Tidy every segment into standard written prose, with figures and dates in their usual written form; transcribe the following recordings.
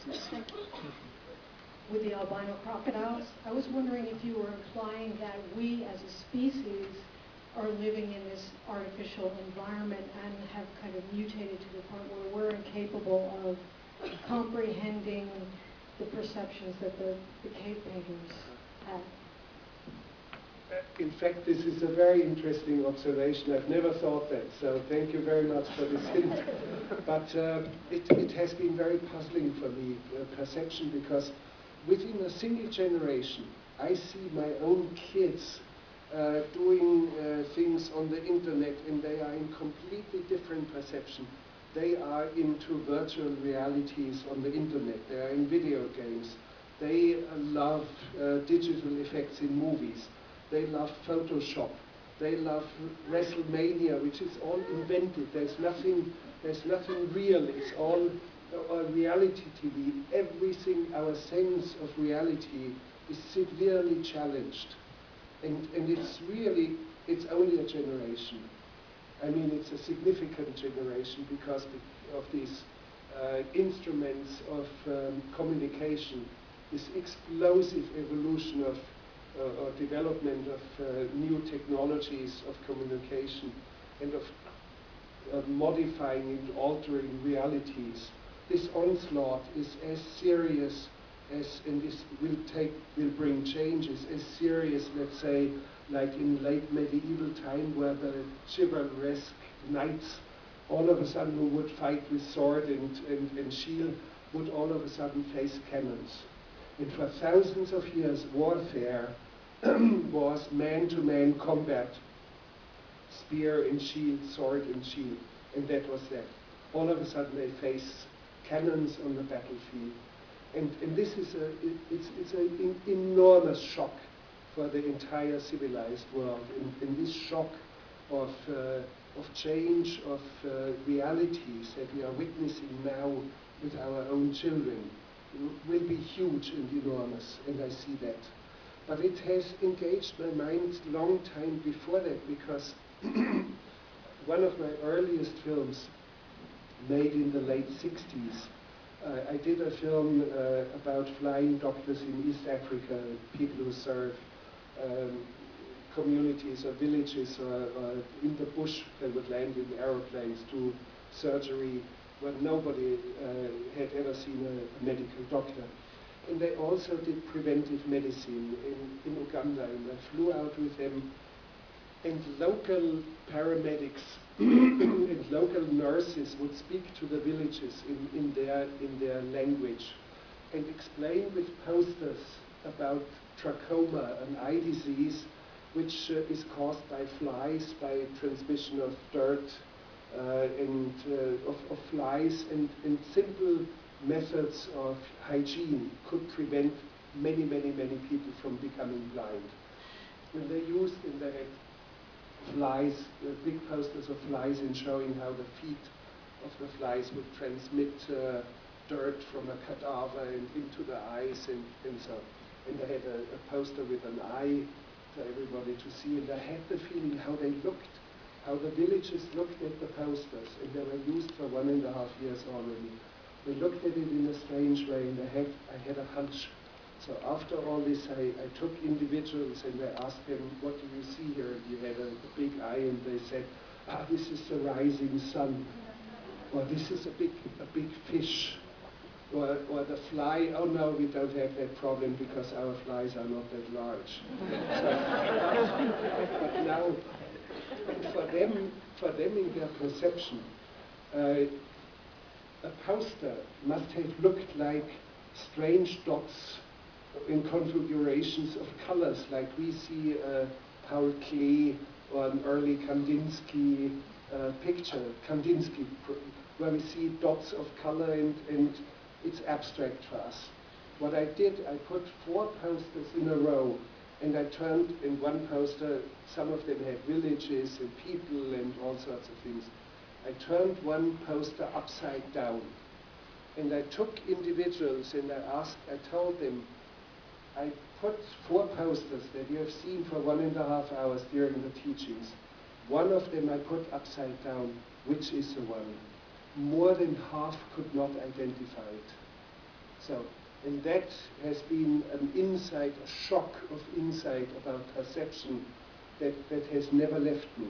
with the albino crocodiles. I was wondering if you were implying that we as a species are living in this artificial environment and have kind of mutated to the point where we're incapable of comprehending the perceptions that the cave painters had. In fact, this is a very interesting observation. I've never thought that, so thank you very much for this hint. But it has been very puzzling for me, perception, because within a single generation, I see my own kids doing things on the internet, and they are in completely different perception. They are into virtual realities on the internet. They are in video games. They love digital effects in movies. They love Photoshop. They love WrestleMania, which is all invented. There's nothing real. It's all reality TV. Everything, our sense of reality is severely challenged. And it's only a generation. I mean, it's a significant generation because of these instruments of communication, this explosive evolution of or development of new technologies of communication and of modifying and altering realities. This onslaught is as serious as, and this will bring changes, as serious, let's say, like in late medieval time, where the chivalresque knights, all of a sudden who would fight with sword and shield, would all of a sudden face cannons. And for thousands of years, warfare was man-to-man combat, spear and shield, sword and shield, and that was that. All of a sudden they face cannons on the battlefield. And this is it's an enormous shock for the entire civilized world. And this shock of change, of realities that we are witnessing now with our own children will be huge and enormous, and I see that. But it has engaged my mind long time before that, because one of my earliest films, made in the late 60s, I did a film about flying doctors in East Africa, people who serve communities or villages or in the bush. They would land in aeroplanes, do surgery where nobody had ever seen a medical doctor. And they also did preventive medicine in Uganda, and I flew out with them. And local paramedics and local nurses would speak to the villages in their language and explain with posters about trachoma, an eye disease which is caused by flies, by transmission of dirt and of flies, and simple methods of hygiene could prevent many people from becoming blind. And they used in the head flies, big posters of flies, and showing how the feet of the flies would transmit dirt from a cadaver and into the eyes and so on. And they had a poster with an eye for everybody to see, and I had the feeling how they looked, how the villagers looked at the posters, and they were used for 1.5 years already. They looked at it in a strange way, and I had a hunch. So after all this, I took individuals and I asked them, what do you see here? And you had a big eye, and they said, this is the rising sun. Or this is a big fish. Or the fly, oh no, we don't have that problem because our flies are not that large. But now, for them in their perception, a poster must have looked like strange dots in configurations of colors, like we see Paul Klee or an early Kandinsky picture, where we see dots of color, and it's abstract for us. What I did, I put 4 posters in a row, and I turned in one poster, some of them had villages and people and all sorts of things. I turned one poster upside down, and I took individuals and I told them, I put 4 posters that you have seen for 1.5 hours during the teachings. One of them I put upside down. Which is the one? More than half could not identify it. So, and that has been an insight, a shock of insight about perception that has never left me.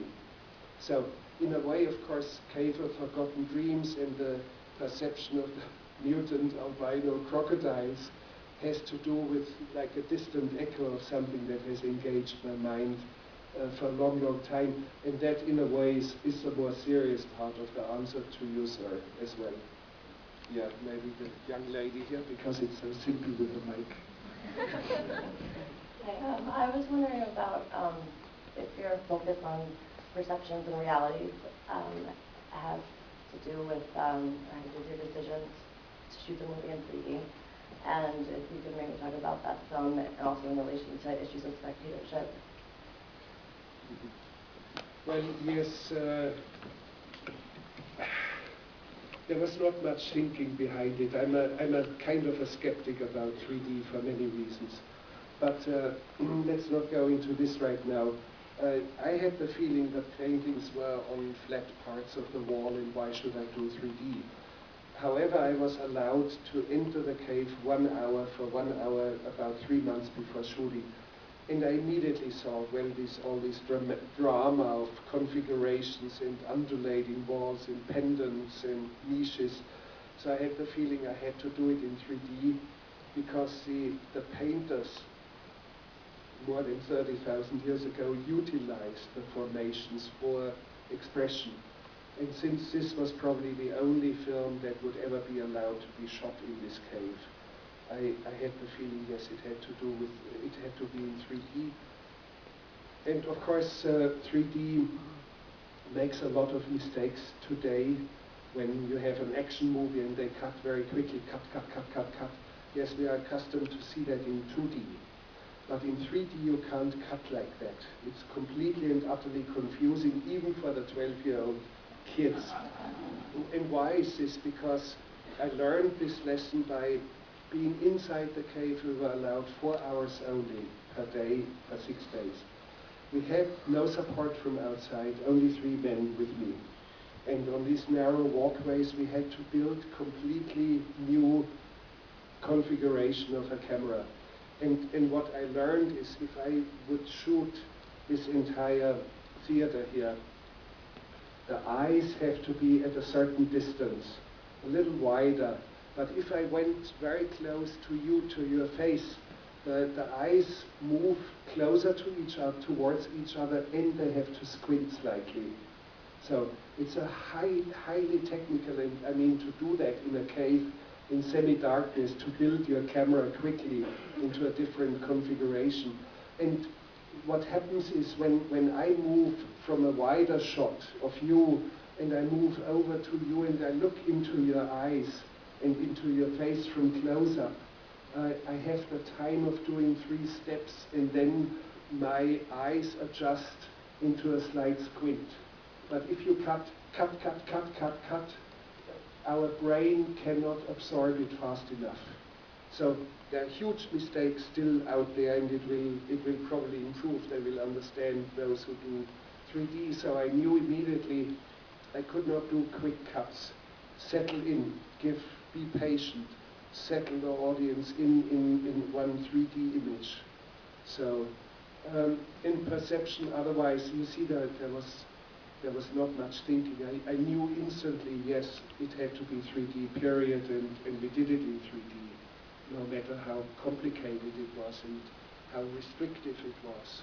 So, in a way, of course, Cave of Forgotten Dreams and the perception of the mutant albino crocodiles has to do with like a distant echo of something that has engaged my mind for a long, long time. And that, in a way, is the more serious part of the answer to you, sir, as well. Yeah, maybe the young lady here, because it's so simple with a mic. Hi, I was wondering about if your focus on perceptions and realities has to do with your decisions to shoot the movie in 3D, and if you could maybe talk about that film and also in relation to issues of spectatorship. Well, yes, there was not much thinking behind it. I'm a kind of a skeptic about 3D for many reasons. But let's not go into this right now. I had the feeling that paintings were on flat parts of the wall, and why should I do 3D? However, I was allowed to enter the cave 1 hour for 1 hour about 3 months before shooting. And I immediately saw, well, all this drama of configurations and undulating walls and pendants and niches. So I had the feeling I had to do it in 3D because the painters, more than 30,000 years ago, utilized the formations for expression. And since this was probably the only film that would ever be allowed to be shot in this cave, I had the feeling, yes, it had to be in 3D. And of course, 3D makes a lot of mistakes today when you have an action movie and they cut very quickly, cut. Yes, we are accustomed to see that in 2D. But in 3D you can't cut like that. It's completely and utterly confusing, even for the 12-year-old kids. And why is this? Because I learned this lesson by being inside the cave. We were allowed 4 hours only per day for 6 days. We had no support from outside, only 3 men with me. And on these narrow walkways we had to build completely new configuration of a camera. And what I learned is if I would shoot this entire theater here, the eyes have to be at a certain distance, a little wider. But if I went very close to you, to your face, the eyes move closer to each other, towards each other, and they have to squint slightly. So it's a highly technical, and I mean to do that in a cave in semi-darkness, to build your camera quickly into a different configuration. And what happens is when I move from a wider shot of you and I move over to you and I look into your eyes and into your face from close up, I have the time of doing 3 steps, and then my eyes adjust into a slight squint. But if you cut, our brain cannot absorb it fast enough. So there are huge mistakes still out there, and it will probably improve. They will understand, those who do 3D. So I knew immediately I could not do quick cuts. Settle in, be patient, settle the audience in one 3D image. So in perception, otherwise, you see that there was not much thinking. I knew instantly, yes, it had to be 3D, period, and we did it in 3D, no matter how complicated it was and how restrictive it was.